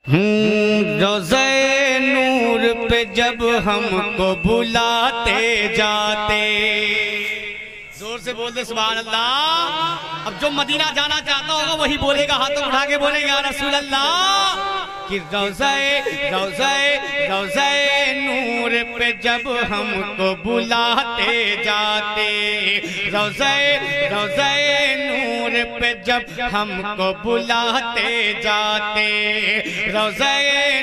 रोज़े नूर पे जब हमको बुलाते जाते, जोर से बोल दे सुभान अल्लाह। अब जो मदीना जाना चाहता होगा वही बोलेगा, हाथों उठा के बोलेगा या रसूल अल्लाह कि रोज़े नूर पे जब हमको बुलाते जाते, रोज़े नूर पे जब हमको बुलाते जाते, रोज़े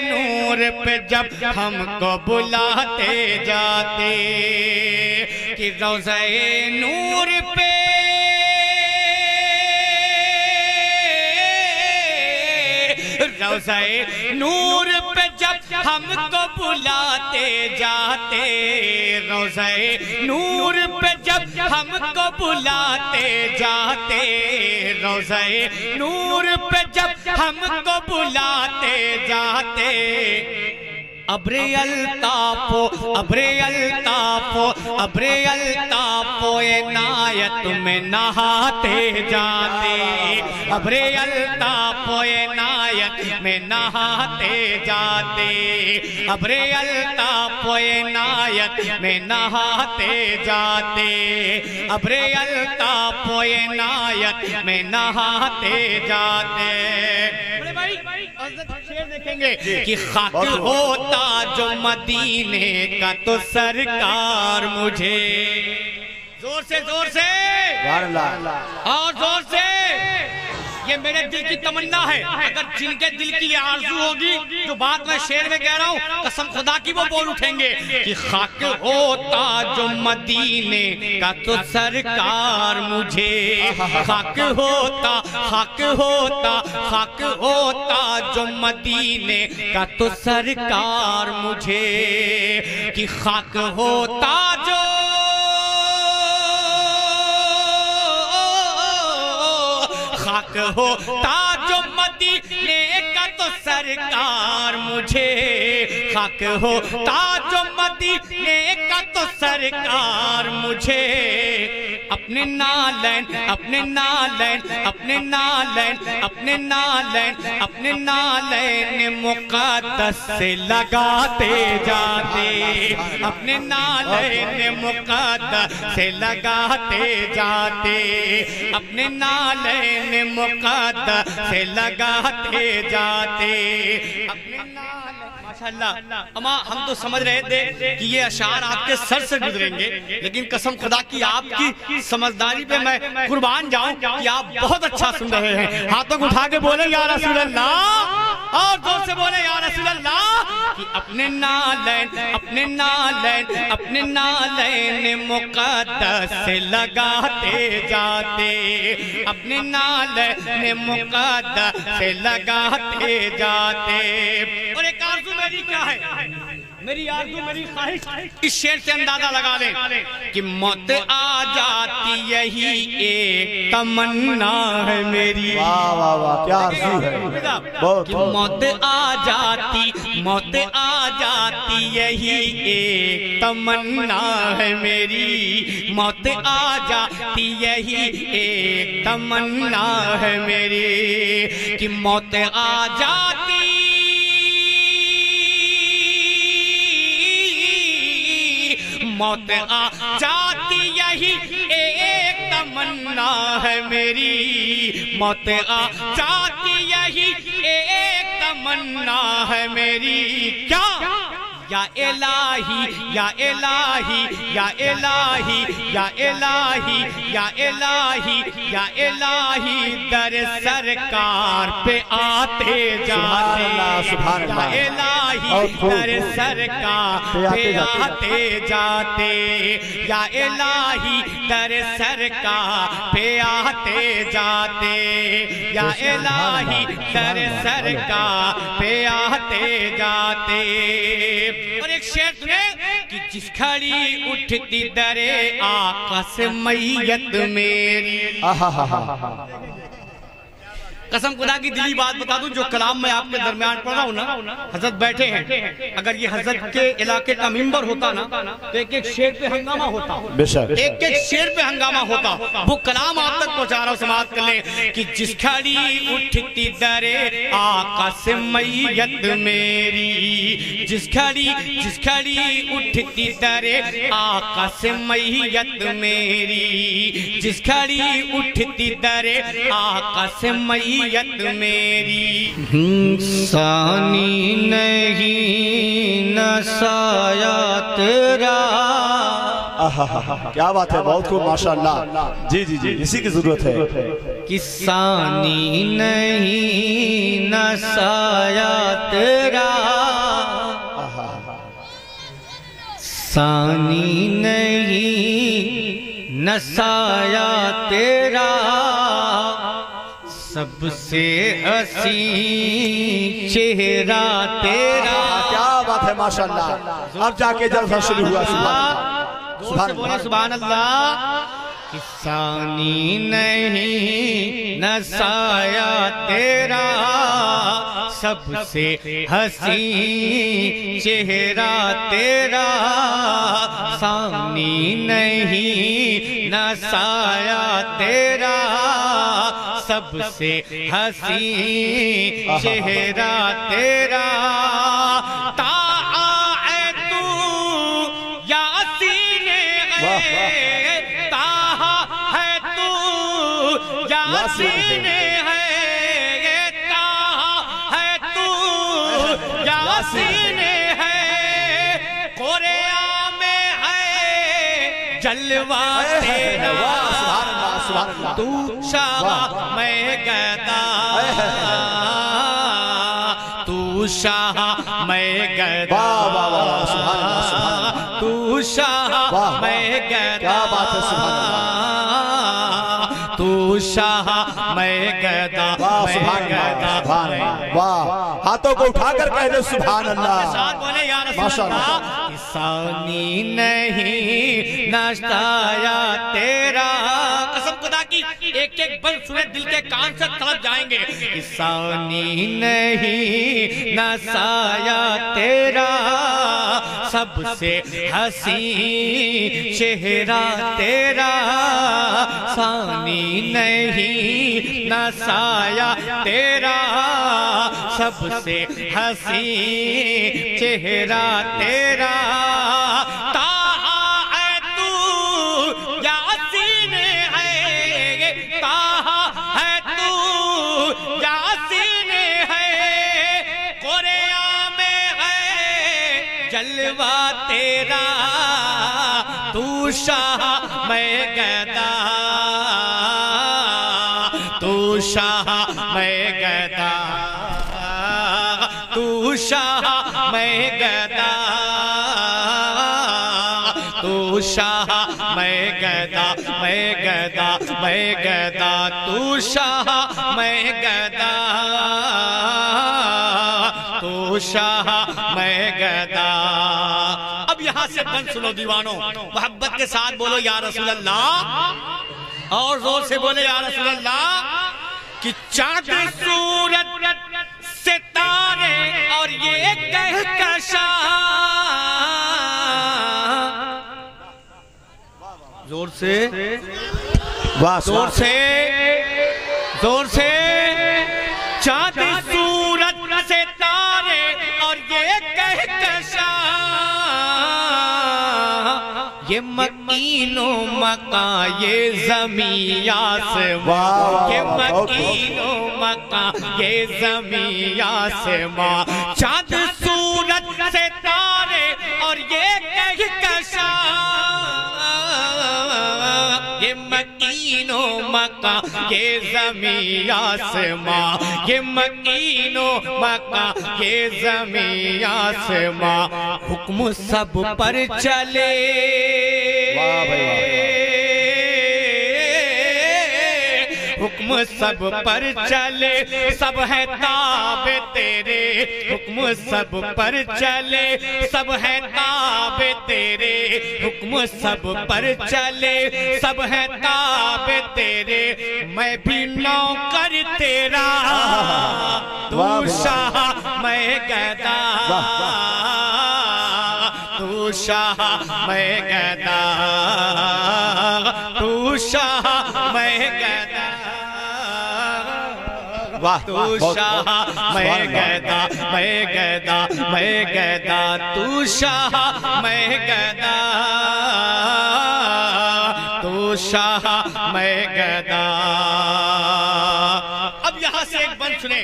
नूर पे जब हमको बुलाते जाते, कि रोज़े नूर पे रोज़े नूर पे जब हमको बुलाते जाते, रोज़े नूर पे जब हमको बुलाते जाते, रोज़े नूर पे जब हमको बुलाते जाते, अब्रे अल्ताफ़ो अब्रे अल्ताफ़ो अब्रे अल्ताफ़ो इनायत में नहाते जाते, अब्रे अल्ताफ़ो इनायत में नहाते जाते, अब्रे अल्ताफ़ो इनायत में नहाते जाते, अब्रे अल्ताफ़ो इनायत में नहाते जाते। शेर देखेंगे कि खाक होता जो मदीने का तो सरकार मुझे, जोर से और जोर से, ये मेरे दिल की तमन्ना है। अगर जिनके दिल की आरज़ू होगी जो बात मैं शेर में कह रहा हूँ, कसम खुदा की वो बोल उठेंगे कि खाक होता जो मदीने का तो सरकार मुझे, खाक होता खाक होता खाक होता जो मदीने का तो सरकार मुझे, कि खाक होता जो खाक होता जो मदीने का तो सरकार मुझे, खाक होता जो मदीने का तो सरकार मुझे, अपने नालैन अपने नालैन अपने नालैन अपने नालैन अपने नालैन मुक़द्दस से लगाते जाते, अपने नालैन मुक़द्दस से लगाते जाते, अपने नालैन मुक़द्दस से लगाते जाते, अपने माशाअल्लाह। अम्मा हम तो समझ रहे थे कि ये अशार आपके सर से गुजरेंगे, लेकिन कसम खुदा की आपकी समझदारी पे मैं कुर्बान जाऊं कि आप बहुत अच्छा सुन रहे हैं। हाथों को उठा के बोले या रसूल अल्लाह, और जोर से बोले या रसूल अल्लाह, कि अपने नालैन अपने नालैन अपने नालैन मुक़द्दस से लगाते जाते, अपने नालैन मुक़द्दस से लगाते जाते। और एक आरज़ू मेरी क्या है, मेरी आरज़ू मेरी ख्वाहिश, इस शेर से अंदाजा लगा लें कि मौत आ जाती यही एक तमन्ना है मेरी। वाह वाह वाह, क्या आरज़ू है, कि मौत आ जाती यही एक तमन्ना है मेरी, मौत आ जाती यही एक तमन्ना है मेरी, कि मौत आ जाती मौत आ जाती यही एक तमन्ना है मेरी, मौत आ जाती यही एक तमन्ना है मेरी। क्या या इलाही या इलाही या इलाही या इलाही या इलाही या इलाही दर सरकार पे आते जाते, या इलाही दर सरकार पे आते जाते, या इलाही दर सरकार पे आते जाते, या इलाही दर सरकार पे आते जाते। और एक शेर सुने कि जिस खड़ी उठती दरे आका से मैयत मेरी, कसम खुदा की दिली बात बता दूं, जो कलाम मैं आपके दरमियान पढ़ रहा हूँ ना, हजरत बैठे हैं, अगर ये हजरत के इलाके का मिंबर होता ना तो एक एक शेर पे हंगामा होता, एक एक शेर पे हंगामा होता। वो कलाम आप तक पहुंचा रहा हूँ, समाप्त कर ले कि जिस खड़ी उठती दरे आका से मैयत मेरी, जिस खड़ी उठती दरे आका से मैयत मेरी, जिस खड़ी उठती दरे आका से मैयत मेरी। सानी नहीं नसाया तेरा। क्या बात है, बहुत खूब माशाअल्लाह। जी जी जी, इसी की जरूरत है। किसानी नहीं नसाया तेरा, सानी नहीं नसाया तेरा, सबसे हसी चेहरा तेरा। क्या बात है माशाअल्लाह। अब जाके जलसा शुरू हुआ। सुभान अल्लाह। किसानी नहीं नसाया तेरा, सबसे हसी चेहरा तेरा, सानी नहीं नसाया तेरा, सबसे हसी चेहरा तेरा। यासीने है ये ताहा है तू, यासीने है कोरिया में है जलवा तेरा। तू शाह मैं गदा, तू शाह मैं गदा, तू शाह मैं गदा, तू शाह मैं गदा, मैं गदा। वाह, हाथों को उठाकर कह दे सुभान अल्लाह। साथ बोले या रसूल अल्लाह। किसानी नहीं नसाया तेरा, कसम खुदा की एक एक बंद सुने दिल के कान से तड़प जाएंगे। किसानी नहीं नसाया तेरा, सबसे हसी चेहरा तेरा, सानी नहीं नसाया तेरा, सबसे हसी चेहरा तेरा। ताहा है तू यासीन है, ताहा है तू यासीन है, कोरिया में है जलवा तेरा। तू शाह मैं गदा, तू शाह मैं गदा, तू शाह मैं गदा, तू शाह मैं गदा, मैं गदा, मैं गदा, तू शाह मैं गदा, तू शाह मैं गदा। अब यहाँ से बंद सुनो दीवानों, मोहब्बत के साथ बोलो या रसूल अल्लाह, और जोर से बोले या रसूल अल्लाह। कि चाँद सूरज सितारे और ये कहकशां, जोर से, जोर से, जोर से। चाँद सूरज सितारे और ये कहकशां, ये मकीनो मका ये ज़मीं आसमां, ये मकीनो मका ये ज़मीं आसमां। चाँद सूरज सितारे और ये कहकशां, ये मकीनो मका ये ज़मीं आसमां, ये मकीनो मका ये ज़मीं आसमां। हुक्म सब पर चले, हुक्म सब पर चले, सब है ताबे तेरे, हुक्म सब पर चले, सब है ताबे तेरे, हुक्म सब पर चले, सब है ताबे तेरे, मैं भी नौकर तेरा, तू शाह मैं गदा, तू शाह मैं गदा, तू शाह मैं गदा, तू शाह मैं गदा, मैं गदा, मैं गदा, तू शाह मैं गदा, तू शाह मैं गदा। अब यहाँ से एक बंद सुने।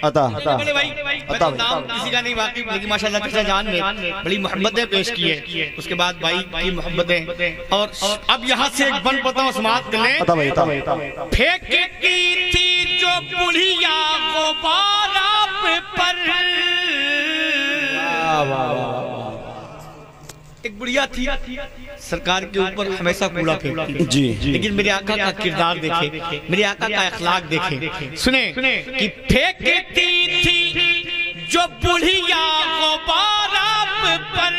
बड़े भाई मैं तो नाम किसी का नहीं वाकिफ, लेकिन माशाल्लाह चाचा जान ने बड़ी मोहब्बतें पेश की है, उसके बाद भाई की मोहब्बतें। और अब यहाँ से एक बंद बताओ, समाप्त कर लें। फेंकती थी जो बुढ़िया गुब्बारा पर, एक बुढ़िया थी सरकार के ऊपर हमेशा कूड़ा फेंकती जी, लेकिन मेरे आका का किरदार देखे, मेरे आका का अखलाक देखे, सुने कि फेंकती थी जो बुढ़िया गुब्बारा पर,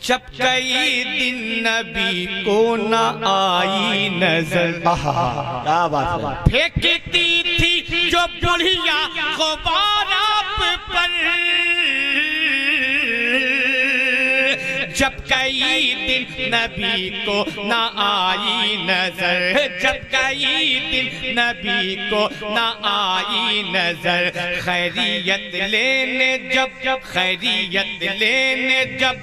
जब कई दिन नबी को न आई नजर, क्या बात है। फेंकती थी जो बुढ़िया गुब्बारा पर, जब कई दिन नबी को न आई नजर, जब कई दिन नबी को न आई नजर, खैरियत लेने जब खैरियत लेने जब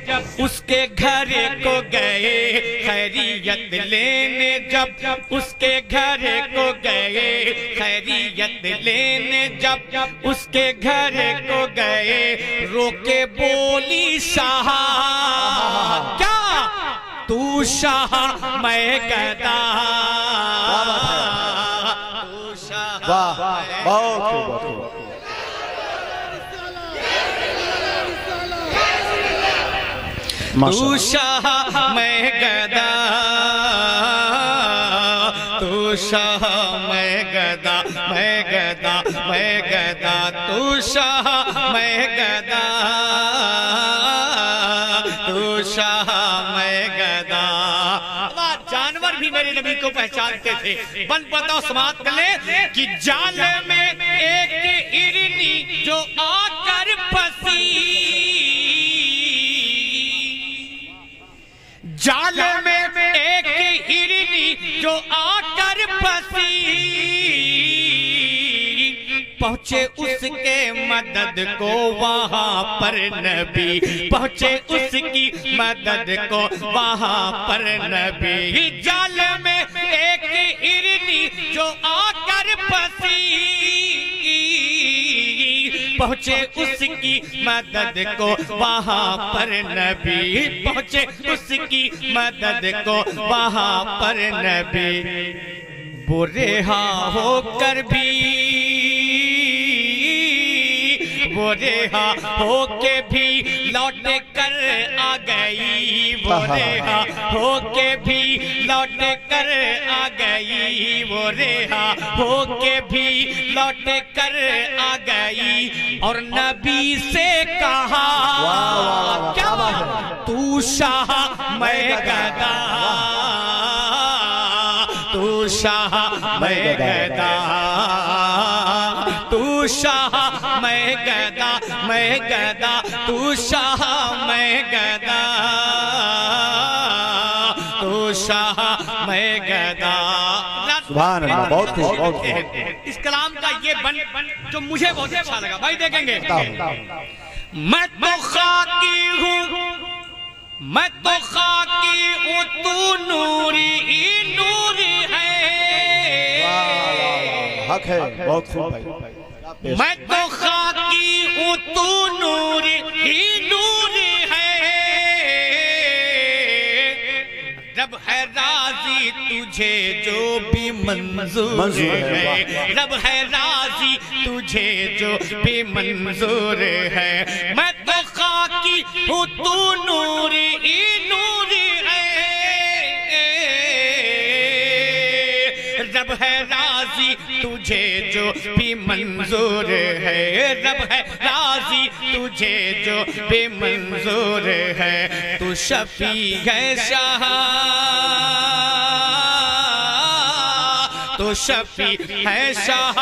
उसके घर को गए, खैरियत लेने जब उसके घर को गए, खैरियत लेने जब उसके घर को गए, रोके बोली शाह क्या तू शाह मैं गदा, तू शाह बहुत तू शाह मैं गदा, तू शाह मैं गदा, मैं गदा, मैं गदा, तू शाह मैं गदा, तू शाह मैं गदा। जानवर भी मेरे नबी को पहचानते थे। बन बताओ समाप्त कर ले कि जाल में एक हिरनी जो आकर फंसी, जाल में एक हिरनी जो आकर फंसी, पहुंचे उसके मदद को वहां पर नबी, पहुंचे उसकी मदद को वहां पर नबी, जाल में एक हिरनी जो आकर फंसी, पहुंचे उसकी मदद को वहां पर नबी, पहुंचे उसकी मदद को वहां पर नबी, वो रेहा होकर भी, वो रेहा होके भी लौट कर आ गई, वो रेहा होके भी लौट कर आ गई, वो रेहा होके भी लौट कर आ गई, और नबी से कहा क्या तू शाह मैं गदा, तू शाह मैं गदा, तू शाह मैं गदा, मैं गदा, तू शाह मैं गदा, तू शाह मैं गदा। सुभान अल्लाह, बहुत खूब। इस कलाम का ये बन जो मुझे बहुत अच्छा लगा भाई, देखेंगे मैं तो खाकी हूँ, मैं तो खाकी हूँ, तू नूरी ही नूरी है, हक है, बहुत खूब भाई। मैं तो खाकी हूँ, तू नूरी ही नूरी है, रब है राजी तुझे जो भी मंजूर है, रब है राजी तुझे जो भी मंजूर है, मैं तो खाकी हूँ, तू नूरी ही नूरी है, रब है राजी तुझे जो भी मंजूर है, रब है राजी तुझे जो भी मंजूर है। तू शफी है शाह, तो शफी है शाह,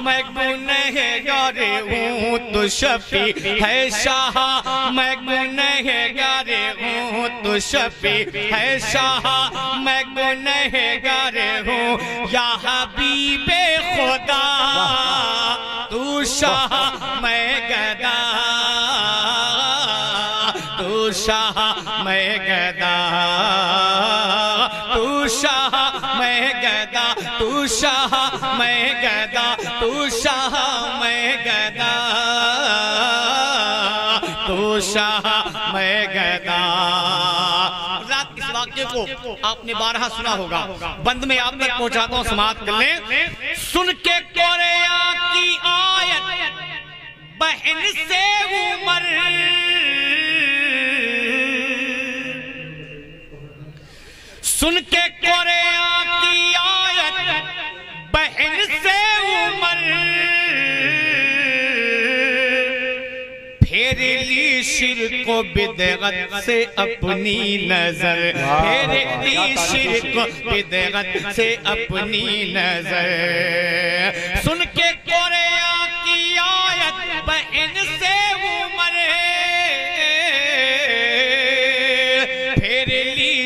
मैं गुनहगार हूँ। तो शफी है शाह, मैं गुनहगार हूँ। तो शफी है शाह, मैं गुनहगार हूँ। या हबीबे खुदा तू शाह मैं गदा, तू शाह मैं गदा, तू शाह मैं गदा, तू शाह मैं गदा, तू शाह मैं गदा, तू शाह मैं गदा। रात इस वाक्य को आपने 12 सुना होगा, बंद में आप तक पहुंचाता हूं, समाप्त कर लें। सुन के कोरिया की आयत बहन से उमर, सुन के कोरिया की आयत बहन से उमर, फेर ली शिर्क को बिदअत से अपनी नजर, फेर ली शिर्क को बिदअत से अपनी नजर। सुन के कोरिया की आयत बहन से उमर,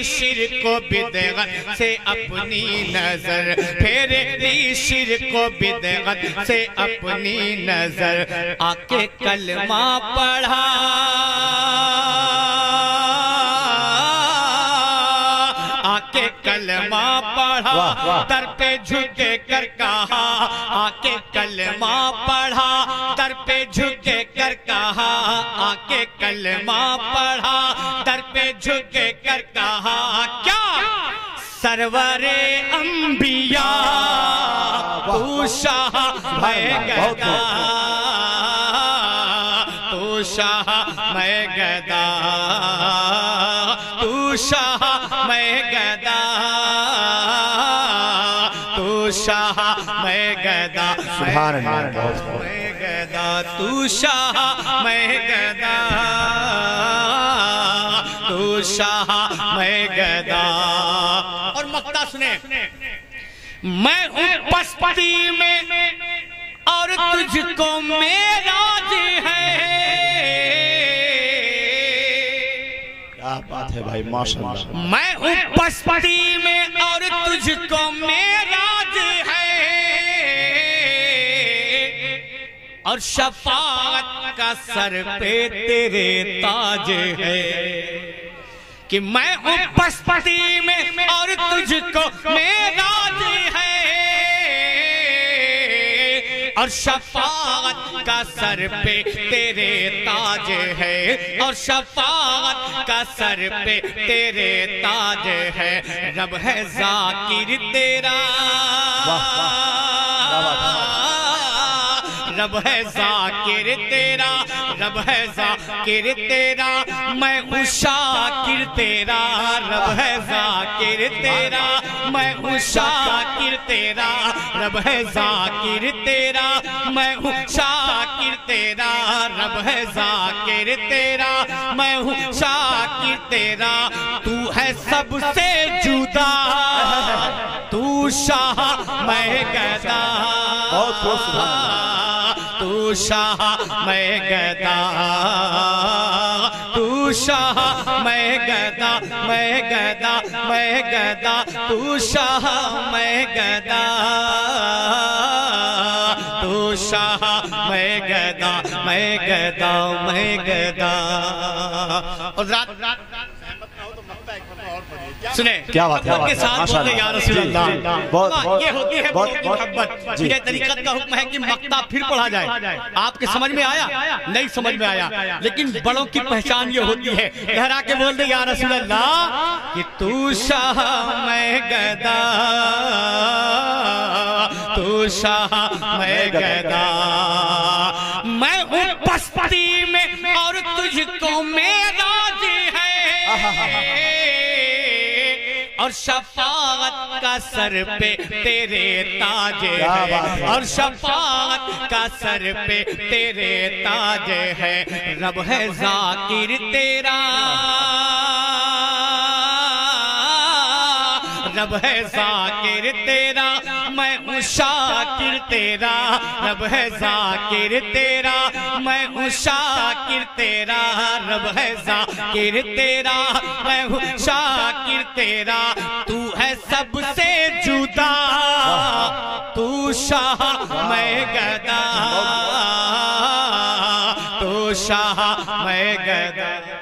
शिर्क को बिदअत से अपनी नजर, फेर ली शिर्क को बिदअत से अपनी नजर। आके कलमा पढ़ा, आके कलमा पढ़ा, दर पे झुके कर कहा, आके कलमा पढ़ा, दर पे झुके कर कहा, आके कलमा पढ़ा, दर पे झुके कर कहा। क्या सरवरे अंबिया तू शाह मैं गदा, तू शाह मैं गदा, तू शाह मैं गदा, तू शाह मैं गदा, सुभान अल्लाह, मैं गदा, तू शाह मैं गदा, तू शाह मैं गदा। और मक्ता सुने, मैं हूँ पस्ती में और तुझको मेराज है। क्या बात है भाई, माशाअल्लाह। मैं हूँ पस्ती में और तुझको मेराज है, और शफाअत का सर पे तेरे ताज है। कि मैं हूँ पस्ती में और तुझको मेराज है, और शफाअत का सर पे तेरे ताज है, और शफाअत का सर पे तेरे ताज है। रब है जाकिर तेरा, रब है जाकिर तेरा, रब है जाकिर तेरा, मैं हूँ शाकिर तेरा। रब है जाकिर तेरा, मैं हूँ शाकिर तेरा, रब है जाकिर तेरा, मैं हूँ शाकिर तेरा, रब है जाकिर तेरा, मैं हूँ शाकिर तेरा। तू है सबसे जुदा, तू शाह मैं गदा, तू शाह मैं गदा, तू शाह मैं गदा, मैं गदा, मैं गदा, तू शाह मैं गदा, तू शाह मैं गदा, मैं गदा, मैं गदा। और रात सुने क्या बात है, के साथ बोलते या रसूल अल्लाह। ये होती है मोहब्बत। ये तरीक़त का हुक्म है कि मक्ता फिर पढ़ा जाए। आपके समझ में आया? नहीं समझ में आया, लेकिन बड़ों की पहचान ये होती है। लहरा के बोल दे या रसूल अल्लाह कि तू शाह मैं गदा, तू शाह मैं गदा, मैं हूँ पस्ती में और तुझको मेराज है, और और शफाअत का सर पे तेरे ताज है, और शफाअत का सर पे तेरे ताज है। रब है जाकिर तेरा, रब है जाकिर तेरा, मैं हूँ शाकिर तेरा। रब है जाकिर तेरा, मैं हूँ शाकिर तेरा। रब है जाकिर तेरा, मैं हूँ शाकिर तेरा। तू है सबसे जुदा, तू शाह मैं गदा, तू शाह मैं गदा।